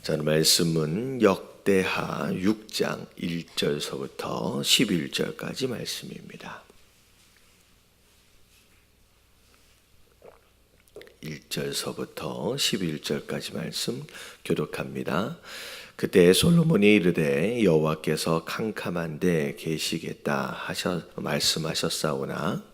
자, 말씀은 역대하 6장 1절서부터 11절까지 말씀입니다. 1절서부터 11절까지 말씀 교독합니다. 그때 솔로몬이 이르되 여호와께서 캄캄한데 계시겠다 말씀하셨사오나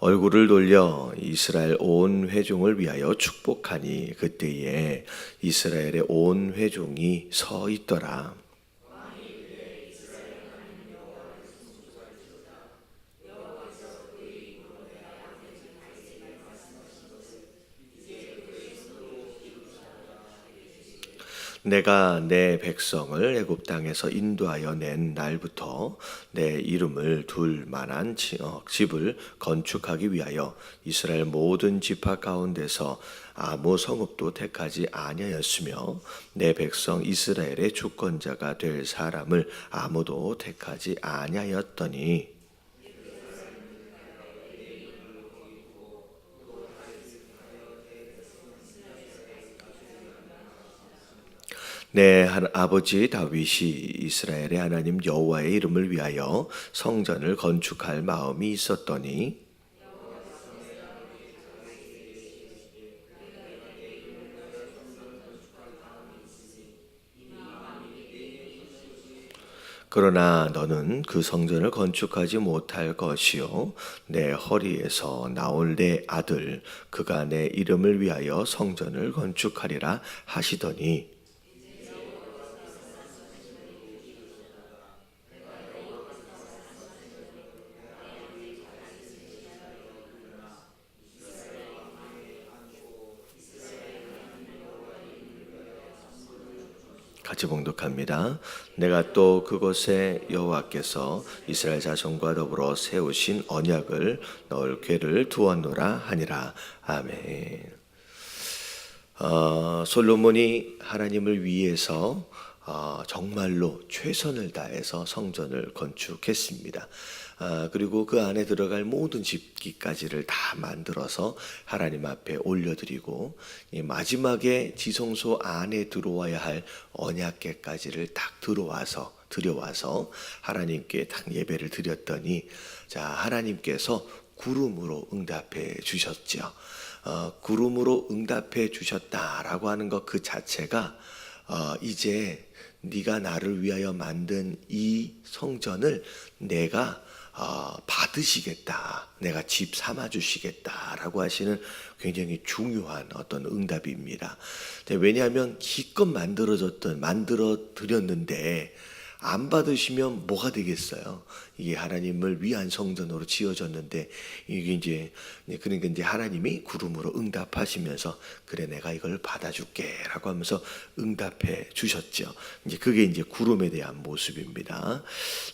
얼굴을 돌려 이스라엘 온 회중을 위하여 축복하니 그때에 이스라엘의 온 회중이 서 있더라. 내가 내 백성을 애굽 땅에서 인도하여 낸 날부터 내 이름을 둘 만한 집을 건축하기 위하여 이스라엘 모든 지파 가운데서 아무 성읍도 택하지 아니하였으며 내 백성 이스라엘의 주권자가 될 사람을 아무도 택하지 아니하였더니 내 아버지 다윗이 이스라엘의 하나님 여호와의 이름을 위하여 성전을 건축할 마음이 있었더니 그러나 너는 그 성전을 건축하지 못할 것이요 내 허리에서 나올 내 아들 그가 내 이름을 위하여 성전을 건축하리라 하시더니 같이 봉독합니다. 내가 또 그곳에 여호와께서 이스라엘 자손과 더불어 세우신 언약을 넣을 궤를 두었노라 하니라. 아멘. 솔로몬이 하나님을 위해서 정말로 최선을 다해서 성전을 건축했습니다. 그리고 그 안에 들어갈 모든 집기까지를 다 만들어서 하나님 앞에 올려드리고 마지막에 지성소 안에 들어와야 할 언약궤까지를 딱 들여와서 하나님께 딱 예배를 드렸더니 자 하나님께서 구름으로 응답해 주셨죠. 구름으로 응답해 주셨다라고 하는 것 그 자체가 이제 네가 나를 위하여 만든 이 성전을 내가 받으시겠다, 내가 집 삼아 주시겠다라고 하시는 굉장히 중요한 어떤 응답입니다. 왜냐하면 기껏 만들어 드렸는데 안 받으시면 뭐가 되겠어요? 이게 하나님을 위한 성전으로 지어졌는데 이게 이제 그러니까 이제 하나님이 구름으로 응답하시면서 그래 내가 이걸 받아줄게라고 하면서 응답해 주셨죠. 이제 그게 이제 구름에 대한 모습입니다.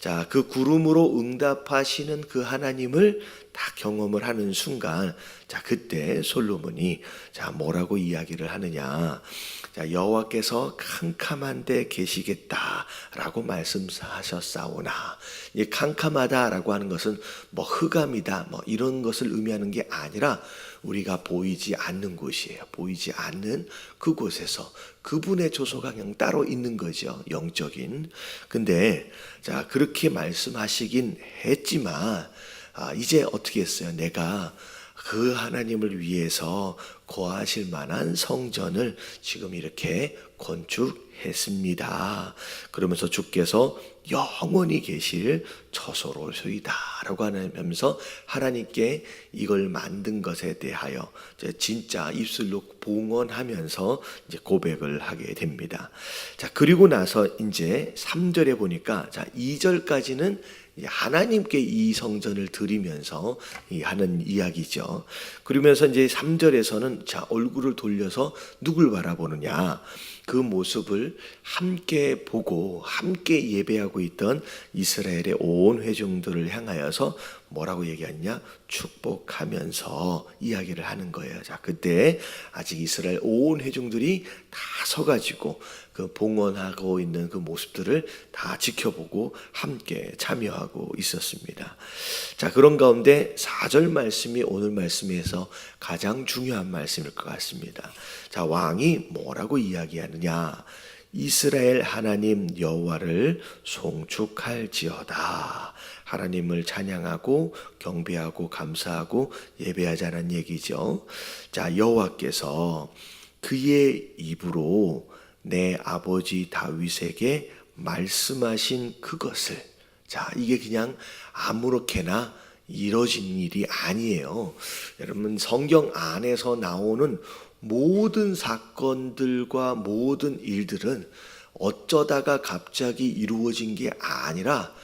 자, 그 구름으로 응답하시는 그 하나님을 다 경험을 하는 순간, 자 그때 솔로몬이 자 뭐라고 이야기를 하느냐? 자, 여호와께서 캄캄한데 계시겠다라고 말씀하셨사오나, 이 캄캄하다라고 하는 것은 뭐 흑암이다 뭐 이런 것을 의미하는 게 아니라 우리가 보이지 않는 곳이에요. 보이지 않는 그곳에서 그분의 조소가 그냥 따로 있는 거죠. 영적인. 근데 자 그렇게 말씀하시긴 했지만 이제 어떻게 했어요? 내가 그 하나님을 위해서 거하실 만한 성전을 지금 이렇게 건축했습니다. 그러면서 주께서 영원히 계실 처소로소이다 라고 하면서 하나님께 이걸 만든 것에 대하여 진짜 입술로 봉헌하면서 이제 고백을 하게 됩니다. 자, 그리고 나서 이제 3절에 보니까 자, 2절까지는 하나님께 이 성전을 드리면서 하는 이야기죠. 그러면서 이제 3절에서는 자, 얼굴을 돌려서 누굴 바라보느냐? 그 모습을 함께 보고 함께 예배하고 있던 이스라엘의 온 회중들을 향하여서 뭐라고 얘기하냐? 축복하면서 이야기를 하는 거예요. 자, 그때 아직 이스라엘 온 회중들이 다 서가지고 그 봉헌하고 있는 그 모습들을 다 지켜보고 함께 참여하고 있었습니다. 자, 그런 가운데 4절 말씀이 오늘 말씀에서 가장 중요한 말씀일 것 같습니다. 자, 왕이 뭐라고 이야기하느냐? 이스라엘 하나님 여호와를 송축할지어다. 하나님을 찬양하고 경배하고 감사하고 예배하자는 얘기죠. 자, 여호와께서 그의 입으로 내 아버지 다윗에게 말씀하신 그것을, 자, 이게 그냥 아무렇게나 이뤄진 일이 아니에요. 여러분, 성경 안에서 나오는 모든 사건들과 모든 일들은 어쩌다가 갑자기 이루어진 게 아니라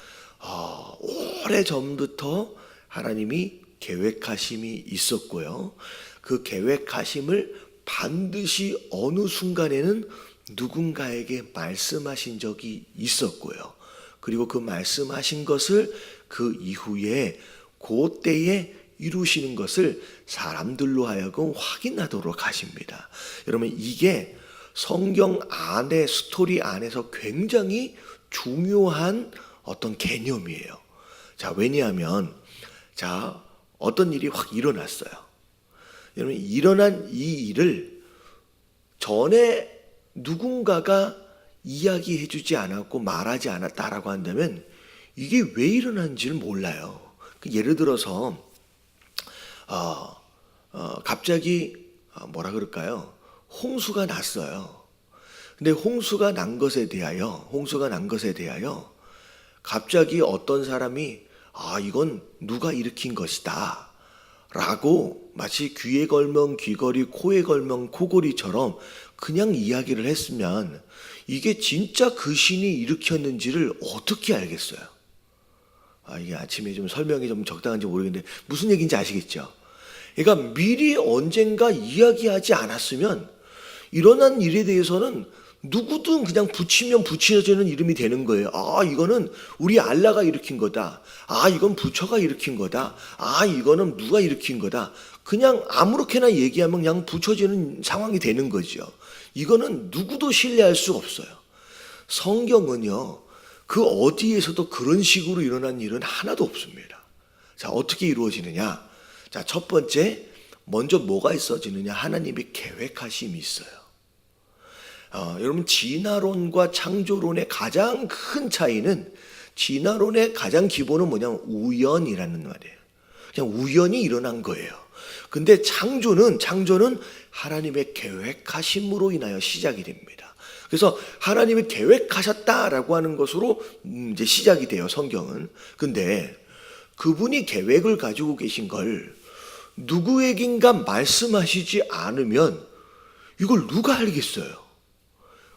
오래전부터 하나님이 계획하심이 있었고요. 그 계획하심을 반드시 어느 순간에는 누군가에게 말씀하신 적이 있었고요. 그리고 그 말씀하신 것을 그 이후에 그때에 이루시는 것을 사람들로 하여금 확인하도록 하십니다. 여러분, 이게 성경 안에, 스토리 안에서 굉장히 중요한 어떤 개념이에요. 자, 왜냐하면 자, 어떤 일이 확 일어났어요. 여러분, 일어난 이 일을 전에 누군가가 이야기해 주지 않았고 말하지 않았다라고 한다면 이게 왜 일어난지를 몰라요. 예를 들어서 갑자기 뭐라 그럴까요? 홍수가 났어요. 근데 홍수가 난 것에 대하여 갑자기 어떤 사람이 이건 누가 일으킨 것이다 라고 마치 귀에 걸면 귀걸이, 코에 걸면 코걸이처럼 그냥 이야기를 했으면 이게 진짜 그 신이 일으켰는지를 어떻게 알겠어요? 이게 아침에 좀 설명이 좀 적당한지 모르겠는데 무슨 얘기인지 아시겠죠? 그러니까 미리 언젠가 이야기하지 않았으면 일어난 일에 대해서는 누구든 그냥 붙이면 붙여지는 이름이 되는 거예요. 이거는 우리 알라가 일으킨 거다. 이건 부처가 일으킨 거다. 이거는 누가 일으킨 거다. 그냥 아무렇게나 얘기하면 그냥 붙여지는 상황이 되는 거죠. 이거는 누구도 신뢰할 수 없어요. 성경은요, 그 어디에서도 그런 식으로 일어난 일은 하나도 없습니다. 자, 어떻게 이루어지느냐? 자, 첫 번째, 먼저 뭐가 있어지느냐? 하나님의 계획하심이 있어요. 여러분, 진화론과 창조론의 가장 큰 차이는, 진화론의 가장 기본은 뭐냐면 우연이라는 말이에요. 그냥 우연히 일어난 거예요. 근데 창조는 하나님의 계획하심으로 인하여 시작이 됩니다. 그래서 하나님이 계획하셨다라고 하는 것으로 이제 시작이 돼요, 성경은. 근데 그분이 계획을 가지고 계신 걸 누구에겐가 말씀하시지 않으면 이걸 누가 알겠어요?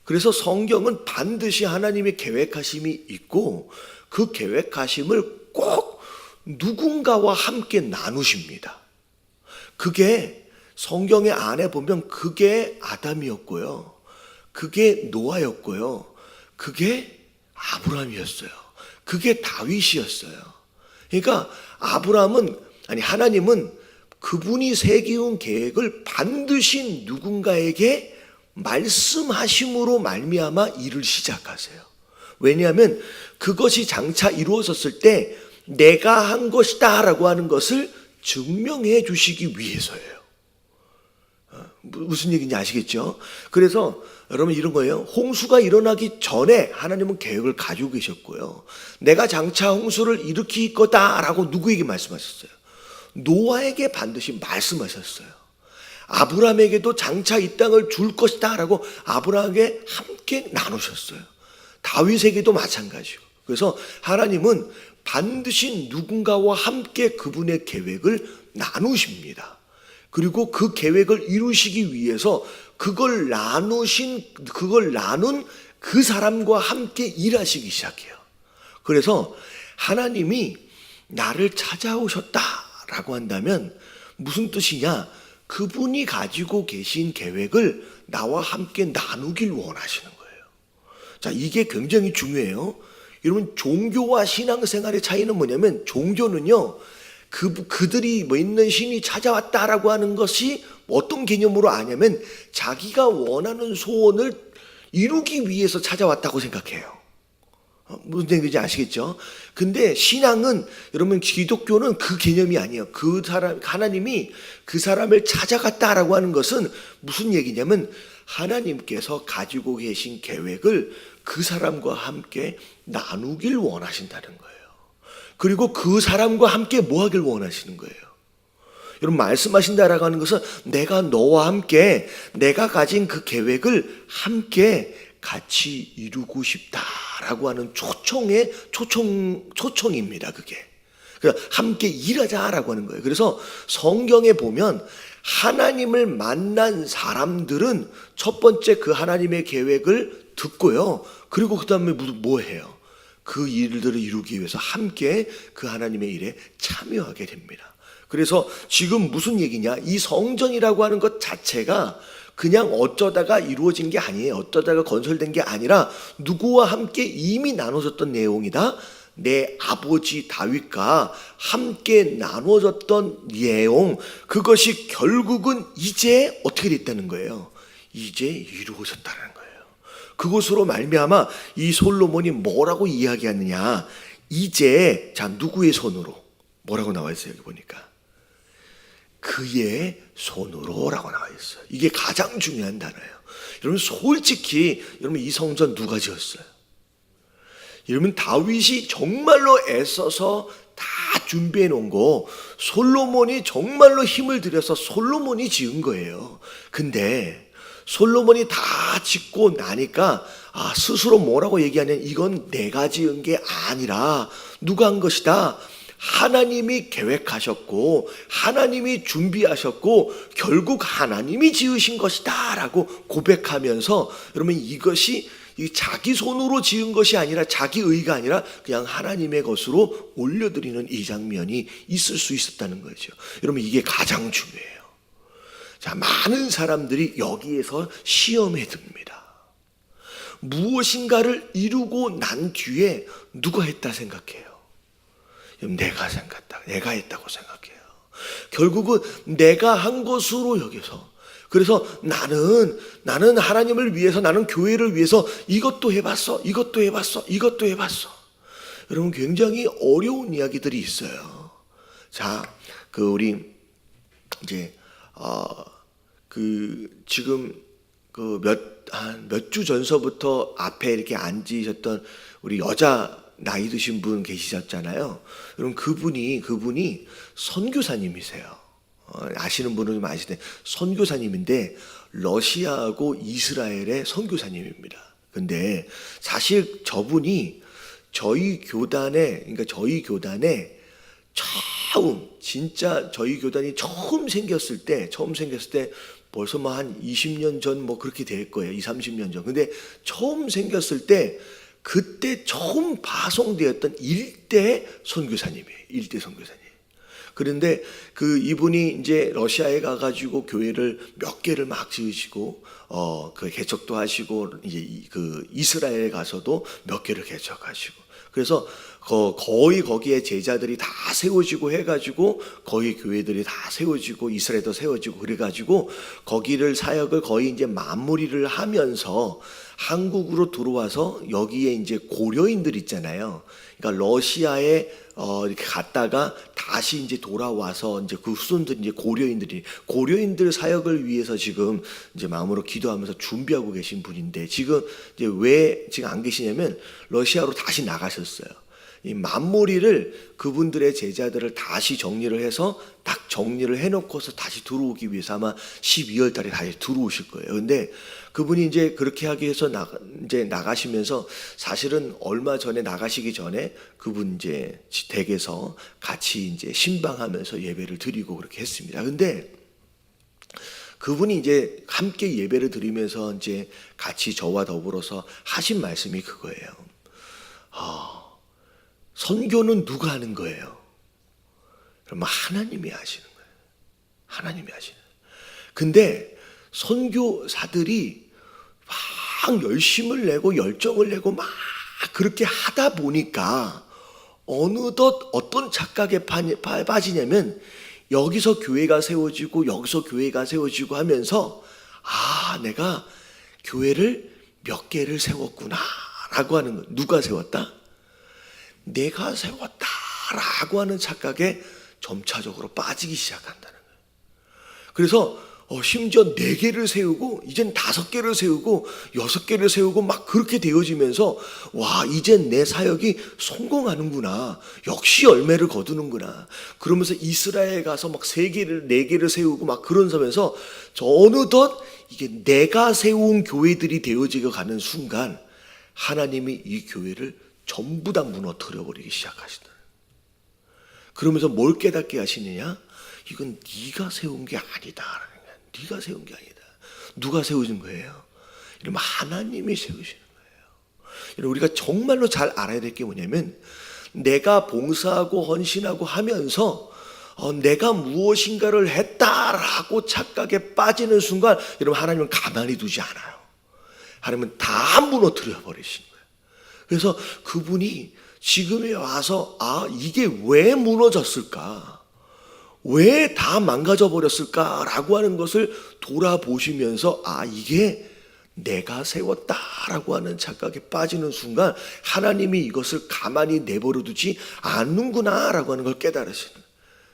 그래서 성경은 반드시 하나님의 계획하심이 있고 그 계획하심을 꼭 누군가와 함께 나누십니다. 그게 성경의 안에 보면 그게 아담이었고요. 그게 노아였고요. 그게 아브라함이었어요. 그게 다윗이었어요. 그러니까 하나님은 그분이 세계운 계획을 반드시 누군가에게 말씀하심으로 말미암아 일을 시작하세요. 왜냐하면 그것이 장차 이루어졌을 때 내가 한 것이다 라고 하는 것을 증명해 주시기 위해서예요. 무슨 얘기인지 아시겠죠? 그래서 여러분 이런 거예요. 홍수가 일어나기 전에 하나님은 계획을 가지고 계셨고요. 내가 장차 홍수를 일으킬 거다라고 누구에게 말씀하셨어요? 노아에게 반드시 말씀하셨어요. 아브라함에게도 장차 이 땅을 줄 것이다 라고 아브라함에게 함께 나누셨어요. 다윗에게도 마찬가지고. 그래서 하나님은 반드시 누군가와 함께 그분의 계획을 나누십니다. 그리고 그 계획을 이루시기 위해서 그걸 나눈 그 사람과 함께 일하시기 시작해요. 그래서 하나님이 나를 찾아오셨다라고 한다면 무슨 뜻이냐? 그분이 가지고 계신 계획을 나와 함께 나누길 원하시는 거예요. 자, 이게 굉장히 중요해요. 여러분, 종교와 신앙생활의 차이는 뭐냐면 종교는요, 그들이 있는 신이 찾아왔다라고 하는 것이 어떤 개념으로 아냐면 자기가 원하는 소원을 이루기 위해서 찾아왔다고 생각해요. 무슨 얘기인지 아시겠죠? 근데 신앙은, 여러분, 기독교는 그 개념이 아니에요. 그 사람, 하나님이 그 사람을 찾아갔다라고 하는 것은 무슨 얘기냐면, 하나님께서 가지고 계신 계획을 그 사람과 함께 나누길 원하신다는 거예요. 그리고 그 사람과 함께 뭐 하길 원하시는 거예요? 여러분, 말씀하신다라고 하는 것은 내가 너와 함께 내가 가진 그 계획을 함께 같이 이루고 싶다라고 하는 초청입니다. 그게. 그러니까 함께 일하자라고 하는 거예요. 그래서 성경에 보면 하나님을 만난 사람들은 첫 번째 그 하나님의 계획을 듣고요. 그리고 그 다음에 뭐 해요? 그 일들을 이루기 위해서 함께 그 하나님의 일에 참여하게 됩니다. 그래서 지금 무슨 얘기냐? 이 성전이라고 하는 것 자체가 그냥 어쩌다가 이루어진 게 아니에요. 어쩌다가 건설된 게 아니라 누구와 함께 이미 나눠졌던 내용이다. 내 아버지 다윗과 함께 나눠졌던 내용, 그것이 결국은 이제 어떻게 됐다는 거예요? 이제 이루어졌다는 거예요. 그것으로 말미암아 이 솔로몬이 뭐라고 이야기하느냐? 이제, 자, 누구의 손으로? 뭐라고 나와 있어요? 여기 보니까 그의 손으로라고 나와 있어요. 이게 가장 중요한 단어예요. 여러분, 솔직히 여러분, 이 성전 누가 지었어요? 여러분, 다윗이 정말로 애써서 다 준비해 놓은 거, 솔로몬이 정말로 힘을 들여서 솔로몬이 지은 거예요. 근데 솔로몬이 다 짓고 나니까 스스로 뭐라고 얘기하냐면, 이건 내가 지은 게 아니라 누가 한 것이다. 하나님이 계획하셨고 하나님이 준비하셨고 결국 하나님이 지으신 것이다 라고 고백하면서, 여러분, 이것이 자기 손으로 지은 것이 아니라, 자기 의가 아니라 그냥 하나님의 것으로 올려드리는 이 장면이 있을 수 있었다는 거죠. 여러분, 이게 가장 중요해요. 자, 많은 사람들이 여기에서 시험에 듭니다. 무엇인가를 이루고 난 뒤에 누가 했다 생각해요? 내가 했다고 생각해요. 결국은 내가 한 것으로 여겨서, 그래서 나는 하나님을 위해서, 나는 교회를 위해서 이것도 해봤어. 여러분, 굉장히 어려운 이야기들이 있어요. 자, 우리 이제 지금 몇 주 전서부터 앞에 이렇게 앉으셨던 우리 여자 나이 드신 분 계시셨잖아요. 여러분, 그분이 선교사님이세요. 아시는 분은 좀 아시는데, 선교사님인데 러시아하고 이스라엘의 선교사님입니다. 근데 사실 저분이 저희 교단에 저희 교단이 처음 생겼을 때 벌써 한 20년 전 그렇게 될 거예요. 30년 전. 근데 처음 생겼을 때, 그때 처음 파송되었던 일대 선교사님이에요. 일대 선교사님. 그런데 이분이 이제 러시아에 가가지고 교회를 몇 개를 막 지으시고, 그 개척도 하시고, 이제 이스라엘에 가서도 몇 개를 개척하시고, 그래서 거의 거기에 제자들이 다 세워지고 해가지고, 거기 교회들이 다 세워지고, 이스라엘도 세워지고, 그래가지고 거기를 사역을 거의 이제 마무리를 하면서 한국으로 들어와서, 여기에 이제 고려인들 있잖아요. 그러니까 러시아에 이렇게 갔다가 다시 이제 돌아와서, 이제 그 후손들이 이제 고려인들 사역을 위해서 지금 이제 마음으로 기도하면서 준비하고 계신 분인데, 지금 이제 왜 지금 안 계시냐면 러시아로 다시 나가셨어요. 이 만모리를, 그분들의 제자들을 다시 정리를 해서 딱 정리를 해놓고서 다시 들어오기 위해서 아마 12월 달에 다시 들어오실 거예요. 근데 그분이 이제 그렇게 하기 위해서 이제 나가시면서, 사실은 얼마 전에 나가시기 전에 그분 이제 댁에서 같이 이제 신방하면서 예배를 드리고 그렇게 했습니다. 근데 그분이 이제 함께 예배를 드리면서 이제 같이 저와 더불어서 하신 말씀이 그거예요. 선교는 누가 하는 거예요? 그러면 하나님이 하시는 거예요. 하나님이 하시는 거예요. 근데 선교사들이 막 열심을 내고 열정을 내고 막 그렇게 하다 보니까 어느덧 어떤 착각에 빠지냐면, 여기서 교회가 세워지고 여기서 교회가 세워지고 하면서, 내가 교회를 몇 개를 세웠구나 라고 하는 거예요. 누가 세웠다? 내가 세웠다 라고 하는 착각에 점차적으로 빠지기 시작한다는 거예요. 그래서 심지어 4개를 세우고 이젠 5개를 세우고 6개를 세우고 막 그렇게 되어지면서 와, 이젠 내 사역이 성공하는구나, 역시 열매를 거두는구나, 그러면서 이스라엘 가서 막 3개를 4개를 세우고 막 그러면서 어느덧 이게 내가 세운 교회들이 되어지고 가는 순간 하나님이 이 교회를 전부 다 무너뜨려 버리기 시작하시더라. 그러면서 뭘 깨닫게 하시느냐? 이건 네가 세운 게 아니다. 네가 세운 게 아니다. 누가 세우신 거예요? 이러면 하나님이 세우시는 거예요. 우리가 정말로 잘 알아야 될 게 뭐냐면, 내가 봉사하고 헌신하고 하면서 내가 무엇인가를 했다라고 착각에 빠지는 순간 여러분, 하나님은 가만히 두지 않아요. 하나님은 다 무너뜨려 버리시는 거예요. 그래서 그분이 지금에 와서 이게 왜 무너졌을까? 왜 다 망가져 버렸을까라고 하는 것을 돌아보시면서 이게 내가 세웠다라고 하는 착각에 빠지는 순간 하나님이 이것을 가만히 내버려 두지 않는구나라고 하는 걸 깨달으시는 거예요.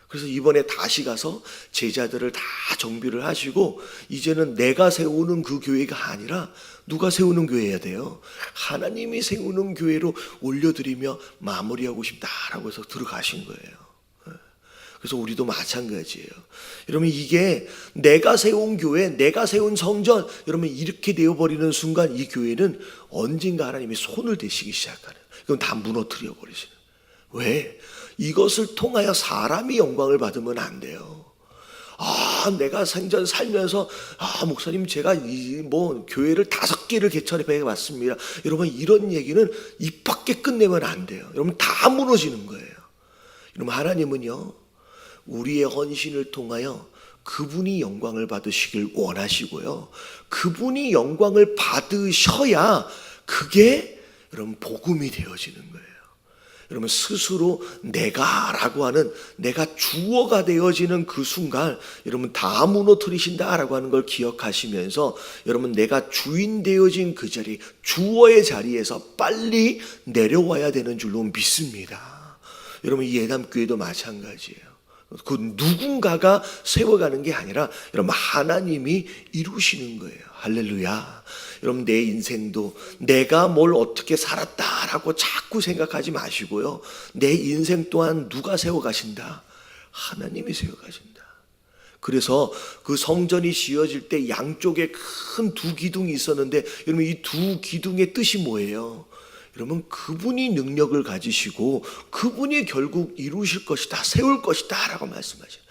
그래서 이번에 다시 가서 제자들을 다 정비를 하시고 이제는 내가 세우는 그 교회가 아니라 누가 세우는 교회여야 돼요? 하나님이 세우는 교회로 올려드리며 마무리하고 싶다라고 해서 들어가신 거예요. 그래서 우리도 마찬가지예요. 여러분, 이게 내가 세운 교회, 내가 세운 성전, 여러분 이렇게 되어버리는 순간 이 교회는 언젠가 하나님이 손을 대시기 시작하는, 그럼 다 무너뜨려 버리시는. 왜? 이것을 통하여 사람이 영광을 받으면 안 돼요. 내가 생전 살면서 목사님 제가 교회를 5개를 개척해 봤습니다. 여러분, 이런 얘기는 입 밖에 끝내면 안 돼요. 여러분, 다 무너지는 거예요. 여러분, 하나님은요, 우리의 헌신을 통하여 그분이 영광을 받으시길 원하시고요, 그분이 영광을 받으셔야 그게 여러분 복음이 되어지는 거예요. 여러분, 스스로 내가라고 하는, 내가 주어가 되어지는 그 순간 여러분 다 무너뜨리신다라고 하는 걸 기억하시면서 여러분, 내가 주인 되어진 그 자리, 주어의 자리에서 빨리 내려와야 되는 줄로 믿습니다. 여러분, 이 예담교회도 마찬가지예요. 그 누군가가 세워가는 게 아니라 여러분 하나님이 이루시는 거예요. 할렐루야. 여러분, 내 인생도 내가 뭘 어떻게 살았다라고 자꾸 생각하지 마시고요, 내 인생 또한 누가 세워가신다? 하나님이 세워가신다. 그래서 그 성전이 지어질 때 양쪽에 큰 2기둥이 있었는데 여러분, 이 2기둥의 뜻이 뭐예요? 여러분, 그분이 능력을 가지시고 그분이 결국 이루실 것이다, 세울 것이다 라고 말씀하셔요.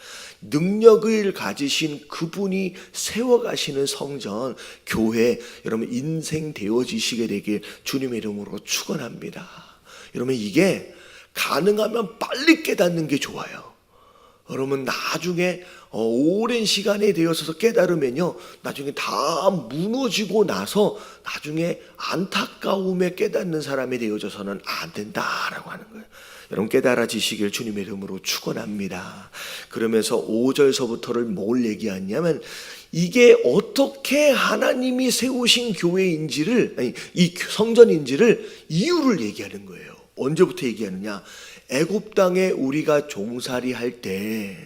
능력을 가지신 그분이 세워가시는 성전, 교회, 여러분 인생 되어지시게 되길 주님의 이름으로 축원합니다. 여러분, 이게 가능하면 빨리 깨닫는 게 좋아요. 여러분, 나중에 오랜 시간에 되어서 깨달으면요, 나중에 다 무너지고 나서 나중에 안타까움에 깨닫는 사람이 되어져서는 안 된다라고 하는 거예요. 여러분, 깨달아지시길 주님의 이름으로 축원합니다. 그러면서 5절서부터를 뭘 얘기하냐면, 이게 어떻게 하나님이 세우신 교회인지를, 이 성전인지를 이유를 얘기하는 거예요. 언제부터 얘기하느냐? 애굽 땅에 우리가 종살이 할 때,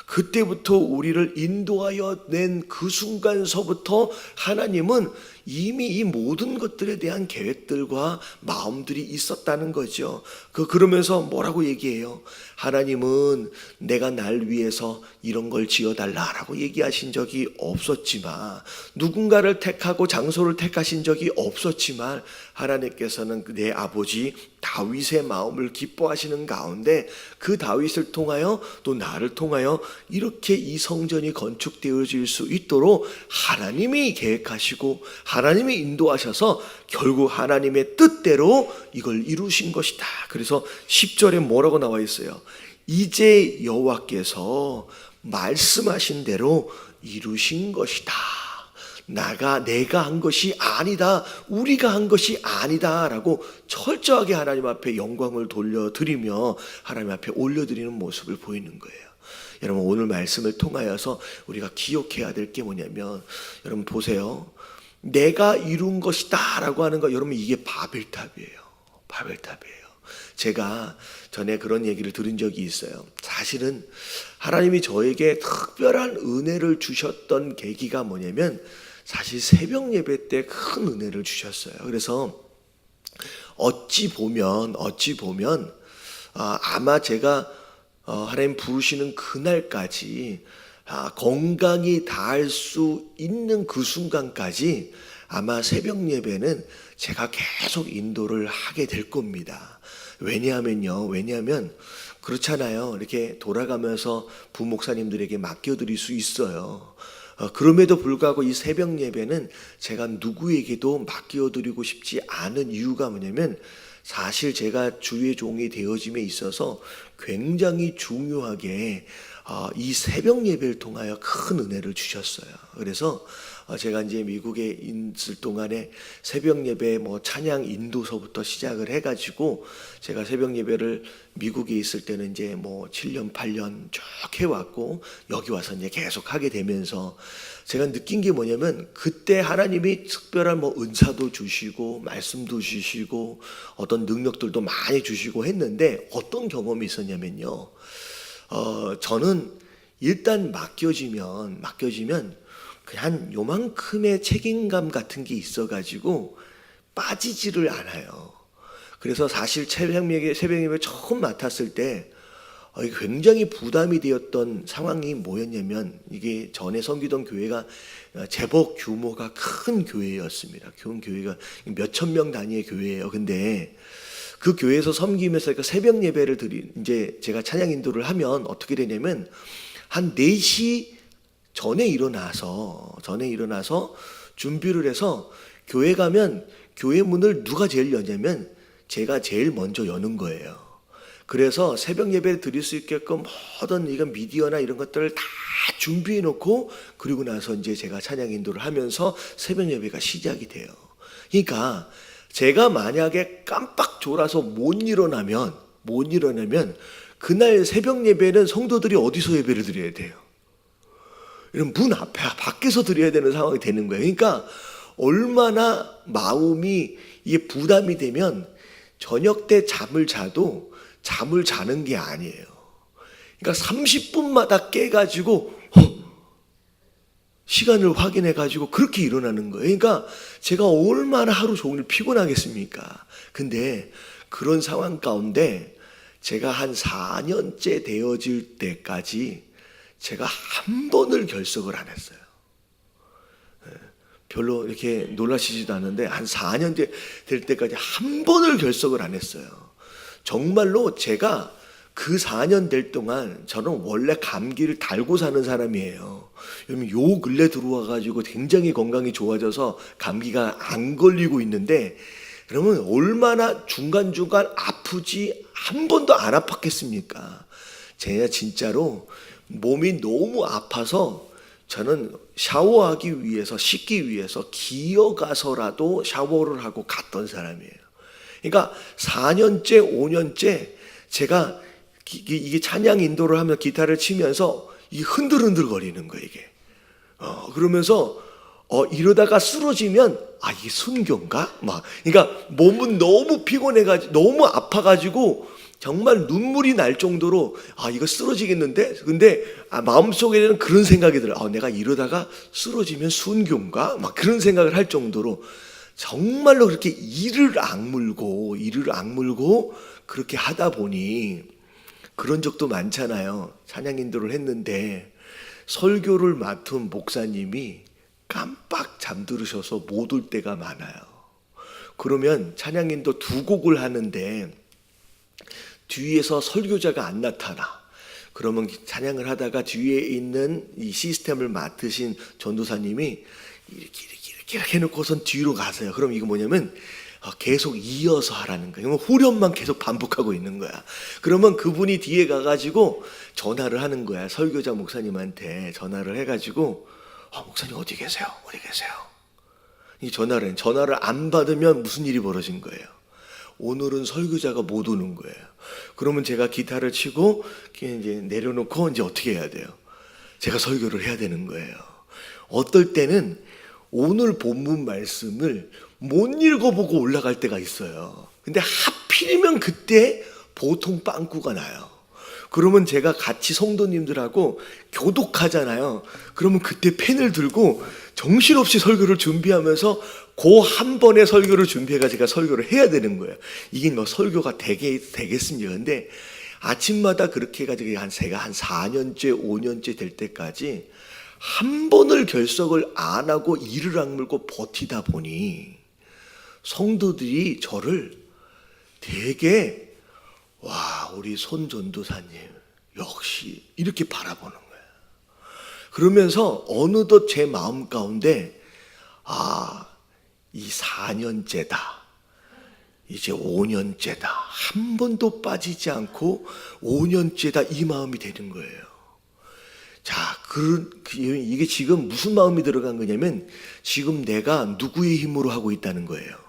그때부터 우리를 인도하여 낸 그 순간서부터 하나님은 이미 이 모든 것들에 대한 계획들과 마음들이 있었다는 거죠. 그러면서 뭐라고 얘기해요? 하나님은 내가 날 위해서 이런 걸 지어달라라고 얘기하신 적이 없었지만, 누군가를 택하고 장소를 택하신 적이 없었지만, 하나님께서는 내 아버지 다윗의 마음을 기뻐하시는 가운데 그 다윗을 통하여 또 나를 통하여 이렇게 이 성전이 건축되어질 수 있도록 하나님이 계획하시고 하나님이 인도하셔서 결국 하나님의 뜻대로 이걸 이루신 것이다. 그래서 10절에 뭐라고 나와 있어요? 이제 여호와께서 말씀하신 대로 이루신 것이다. 내가 한 것이 아니다, 우리가 한 것이 아니다 라고 철저하게 하나님 앞에 영광을 돌려드리며 하나님 앞에 올려드리는 모습을 보이는 거예요. 여러분, 오늘 말씀을 통하여서 우리가 기억해야 될 게 뭐냐면, 여러분 보세요. 내가 이룬 것이다 라고 하는 거, 여러분 이게 바벨탑이에요. 바벨탑이에요. 제가 전에 그런 얘기를 들은 적이 있어요. 사실은 하나님이 저에게 특별한 은혜를 주셨던 계기가 뭐냐면 사실 새벽 예배 때 큰 은혜를 주셨어요. 그래서 어찌 보면 아마 제가 하나님 부르시는 그날까지 건강히 닿을 수 있는 그 순간까지 아마 새벽 예배는 제가 계속 인도를 하게 될 겁니다. 왜냐하면 그렇잖아요. 이렇게 돌아가면서 부목사님들에게 맡겨드릴 수 있어요. 그럼에도 불구하고 이 새벽 예배는 제가 누구에게도 맡겨드리고 싶지 않은 이유가 뭐냐면 사실 제가 주의 종이 되어짐에 있어서 굉장히 중요하게 이 새벽 예배를 통하여 큰 은혜를 주셨어요. 그래서 제가 이제 미국에 있을 동안에 새벽 예배 찬양 인도서부터 시작을 해가지고 제가 새벽 예배를 미국에 있을 때는 이제 7년 8년 쭉 해왔고 여기 와서 이제 계속 하게 되면서 제가 느낀 게 뭐냐면 그때 하나님이 특별한 은사도 주시고 말씀도 주시고 어떤 능력들도 많이 주시고 했는데 어떤 경험이 있었냐면요. 저는 일단 맡겨지면 그냥 요만큼의 책임감 같은 게 있어가지고 빠지지를 않아요. 그래서 사실 새벽 예배 처음 맡았을 때 굉장히 부담이 되었던 상황이 뭐였냐면 이게 전에 섬기던 교회가 제법 규모가 큰 교회였습니다. 큰 교회가 몇천 명 단위의 교회예요. 근데 그 교회에서 섬기면서 새벽 예배를 이제 제가 찬양 인도를 하면 어떻게 되냐면 한 4시 전에 일어나서 준비를 해서 교회 가면 교회 문을 누가 제일 여냐면 제가 제일 먼저 여는 거예요. 그래서 새벽 예배를 드릴 수 있게끔 모든 이런 미디어나 이런 것들을 다 준비해 놓고 그리고 나서 이제 제가 찬양 인도를 하면서 새벽 예배가 시작이 돼요. 그러니까 제가 만약에 깜빡 졸아서 못 일어나면 그날 새벽 예배는 성도들이 어디서 예배를 드려야 돼요? 이런 문 앞에 밖에서 드려야 되는 상황이 되는 거예요. 그러니까 얼마나 마음이 이게 부담이 되면 저녁 때 잠을 자도 잠을 자는 게 아니에요. 그러니까 30분마다 깨가지고 시간을 확인해가지고 그렇게 일어나는 거예요. 그러니까 제가 얼마나 하루 종일 피곤하겠습니까? 근데 그런 상황 가운데 제가 한 4년째 되어질 때까지 제가 한 번을 결석을 안 했어요. 별로 이렇게 놀라시지도 않는데 한 4년째 될 때까지 한 번을 결석을 안 했어요. 정말로 제가 그 4년 될 동안 저는 원래 감기를 달고 사는 사람이에요. 여러분 요 근래 들어와가지고 굉장히 건강이 좋아져서 감기가 안 걸리고 있는데 그러면 얼마나 중간중간 아프지 한 번도 안 아팠겠습니까? 제가 진짜로 몸이 너무 아파서 저는 샤워하기 위해서 씻기 위해서 기어가서라도 샤워를 하고 갔던 사람이에요. 그러니까 4년째 5년째 제가 이게 찬양 인도를 하면 기타를 치면서 이 흔들흔들 거리는 거예요 이게. 그러면서 이러다가 쓰러지면 이게 순교인가? 그러니까 몸은 너무 피곤해가지고 너무 아파가지고 정말 눈물이 날 정도로 이거 쓰러지겠는데? 근데 마음속에는 그런 생각이 들어요. 내가 이러다가 쓰러지면 순교인가? 그런 생각을 할 정도로 정말로 그렇게 이를 악물고 그렇게 하다 보니 그런 적도 많잖아요. 찬양 인도를 했는데 설교를 맡은 목사님이 깜빡 잠들으셔서 못 올 때가 많아요. 그러면 찬양 인도 2곡을 하는데 뒤에서 설교자가 안 나타나. 그러면 찬양을 하다가 뒤에 있는 이 시스템을 맡으신 전도사님이 이렇게 해놓고선 뒤로 가세요. 그럼 이거 뭐냐면 계속 이어서 하라는 거예요. 후렴만 계속 반복하고 있는 거야. 그러면 그분이 뒤에 가가지고 전화를 하는 거야. 설교자 목사님한테 전화를 해가지고 목사님 어디 계세요? 이 전화를 안 받으면 무슨 일이 벌어진 거예요? 오늘은 설교자가 못 오는 거예요. 그러면 제가 기타를 치고 이제 내려놓고 이제 어떻게 해야 돼요? 제가 설교를 해야 되는 거예요. 어떨 때는 오늘 본문 말씀을 못 읽어보고 올라갈 때가 있어요. 근데 하필이면 그때 보통 빵꾸가 나요. 그러면 제가 같이 성도님들하고 교독하잖아요. 그러면 그때 펜을 들고 정신없이 설교를 준비하면서 그 한 번의 설교를 준비해가 제가 설교를 해야 되는 거예요. 이게 뭐 설교가 되겠습니까? 근데 아침마다 그렇게 해가지고 제가 한 4년째, 5년째 될 때까지 한 번을 결석을 안 하고 이를 악물고 버티다 보니 성도들이 저를 되게 와, 우리 손 전도사님 역시 이렇게 바라보는 거예요. 그러면서 어느덧 제 마음 가운데 이 4년째다. 이제 5년째다. 한 번도 빠지지 않고 5년째다. 이 마음이 되는 거예요. 자, 이게 지금 무슨 마음이 들어간 거냐면 지금 내가 누구의 힘으로 하고 있다는 거예요.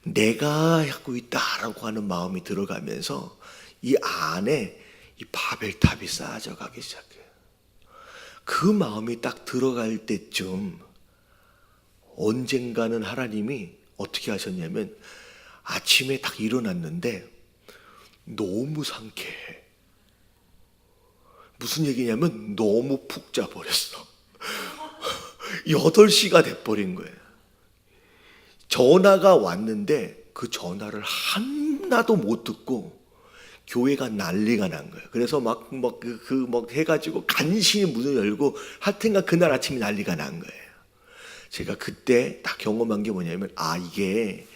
내가 하고 있다라고 하는 마음이 들어가면서 이 안에 이 바벨탑이 쌓아져 가기 시작해요. 그 마음이 딱 들어갈 때쯤 언젠가는 하나님이 어떻게 하셨냐면 아침에 딱 일어났는데 너무 상쾌해. 무슨 얘기냐면 너무 푹 자버렸어. 8시가 돼버린 거예요. 전화가 왔는데 그 전화를 하나도 못 듣고 교회가 난리가 난 거예요. 그래서 막 해가지고 간신히 문을 열고 하여튼간 그날 아침에 난리가 난 거예요. 제가 그때 딱 경험한 게 뭐냐면 이게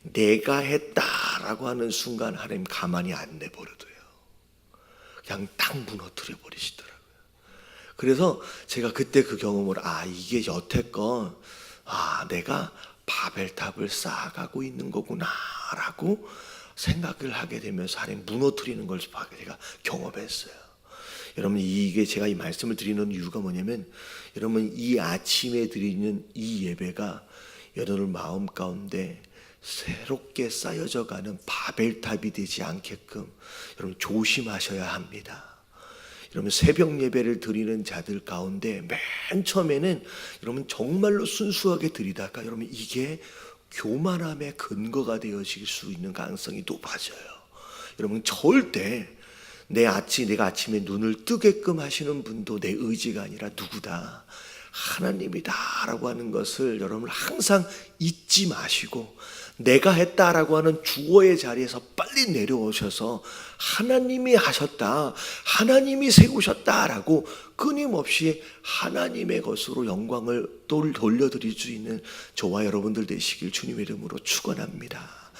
내가 했다라고 하는 순간 하나님 가만히 안 내버려둬요. 그냥 딱 무너뜨려 버리시더라고요. 그래서 제가 그때 그 경험을 이게 여태껏 내가 바벨탑을 쌓아가고 있는 거구나라고 생각을 하게 되면서 하나님 무너뜨리는 걸 제가 경험했어요. 여러분 이게 제가 이 말씀을 드리는 이유가 뭐냐면 여러분 이 아침에 드리는 이 예배가 여러분 마음 가운데 새롭게 쌓여져 가는 바벨탑이 되지 않게끔 여러분 조심하셔야 합니다. 여러분 새벽 예배를 드리는 자들 가운데 맨 처음에는 여러분 정말로 순수하게 드리다가 여러분 이게 교만함의 근거가 되어질 수 있는 가능성이 높아져요. 여러분 절대 내가 아침에 눈을 뜨게끔 하시는 분도 내 의지가 아니라 누구다? 하나님이다라고 하는 것을 여러분 항상 잊지 마시고 내가 했다라고 하는 주어의 자리에서 빨리 내려오셔서 하나님이 하셨다, 하나님이 세우셨다라고 끊임없이 하나님의 것으로 영광을 돌려드릴 수 있는 저와 여러분들 되시길 주님의 이름으로 축원합니다.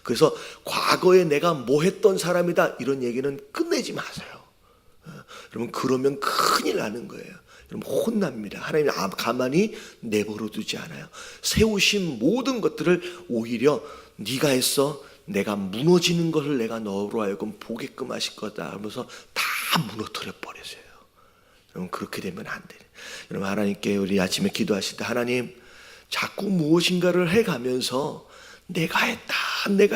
그래서 과거에 내가 뭐 했던 사람이다 이런 얘기는 끝내지 마세요. 여러분 그러면 큰일 나는 거예요. 여러분 혼납니다. 하나님이 가만히 내버려 두지 않아요. 세우신 모든 것들을 오히려 네가 했어, 내가 무너지는 것을 내가 너로 하여금 보게끔 하실 거다 하면서 다 무너뜨려 버리세요. 여러분 그렇게 되면 안 돼요. 여러분 하나님께 우리 아침에 기도하실 때 하나님 자꾸 무엇인가를 해가면서 내가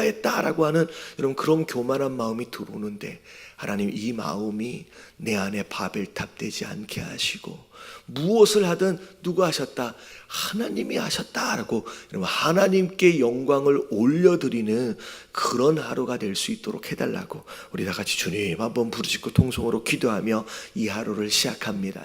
했다라고 하는 여러분 그런 교만한 마음이 들어오는데 하나님 이 마음이 내 안에 바벨탑 되지 않게 하시고 무엇을 하든 누가 하셨다? 하나님이 하셨다라고 여러분 하나님께 영광을 올려드리는 그런 하루가 될 수 있도록 해달라고 우리 다 같이 주님 한번 부르짖고 통성으로 기도하며 이 하루를 시작합니다.